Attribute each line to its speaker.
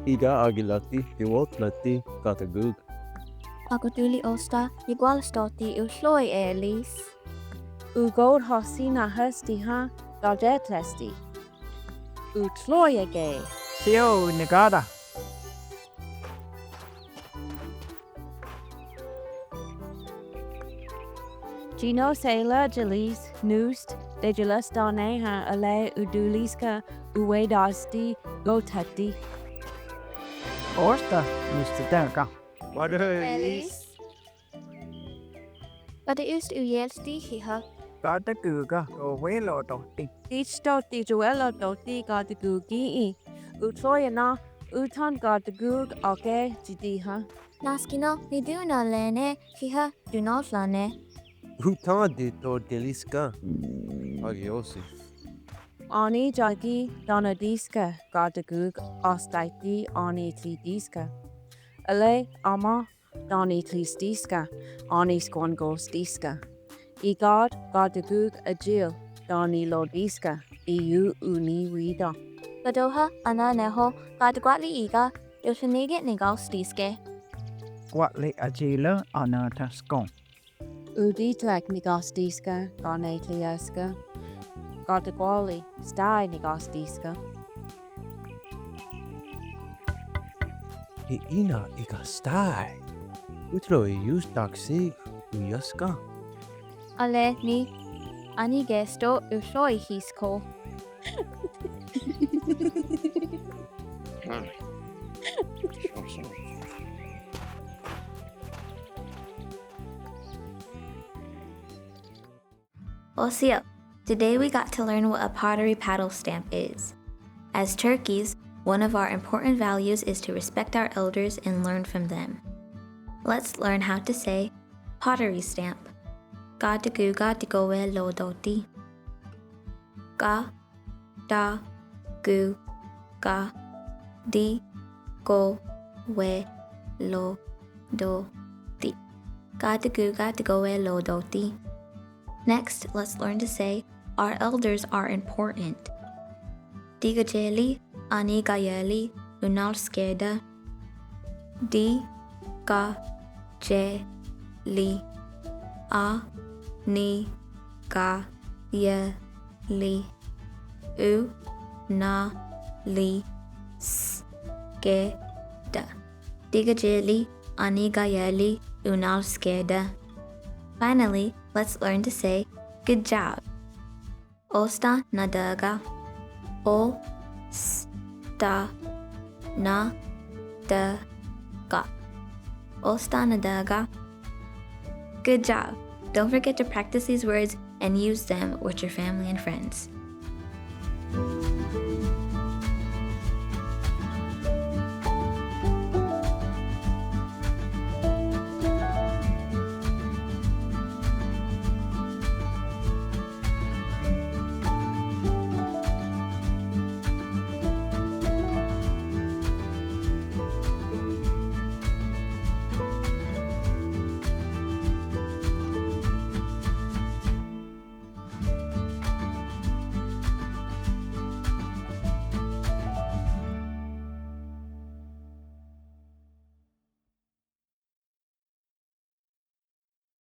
Speaker 1: Iga agilati, iwotlati, katagug.
Speaker 2: Aguduli osta, igual stoti usloi elis.
Speaker 3: Ugod hosina hesti ha, galdetlesti. Utloyege.
Speaker 4: Sio negada.
Speaker 3: Gino Sailor Jalis, Nust, de Jalas Doneha, Ale Uduliska, Uwedasti, Gotati.
Speaker 4: Orsta, Mr. Denka.
Speaker 2: Elis. But it used to yelsti hiha.
Speaker 4: Gata guga, o welo doti.
Speaker 3: Each doti Joella doti got the googi. Utloyana, Uton got the goog, okay, Jidiha.
Speaker 2: Naskino, ni do na lene, hiha, do not lane.
Speaker 1: Hutan de to deliska. Agiosi.
Speaker 3: Ani Jagi, Donadiska, got the goog, Ostaiti, Ani Tlidiska. Ale, Ama, Doni Tlistiska, Ani Squangostiska. Igod, got the goog, Agil, Doni Lodiska, EU Uni Wida.
Speaker 2: Badoha, ana neho, gad gwatli iga, yoshanigit nigal stiske.
Speaker 4: Gwatli agila anataskon.
Speaker 3: Udi tlek Nigostiska, Gane Tliaska. Got the Gwali, Stai Nigostiska.
Speaker 1: Ina igastai. Utlo ius taxi, uyaska.
Speaker 2: Ale ni, ani gesto usloi hisko.
Speaker 5: Osiyo, today we got to learn what a pottery paddle stamp is. As Cherokees, one of our important values is to respect our elders and learn from them. Let's learn how to say pottery stamp. Ga de gu ga de go we lo do ti. Ga, da, gu, ga, di, go, we, lo, do, ti. Ga de gu ga de go we lo do ti. Next, let's learn to say our elders are important. Digajeli, ani gayeli, unal skeda. Di, ga, je, li. A, ni, ga, ye, li. U, na, li, s, ge, da. Digajeli, ani gayeli, unal skeda. Finally, let's learn to say good job. Osta nadaga. O, s, da, na, da, ga. Osta nadaga. Good job. Don't forget to practice these words and use them with your family and friends.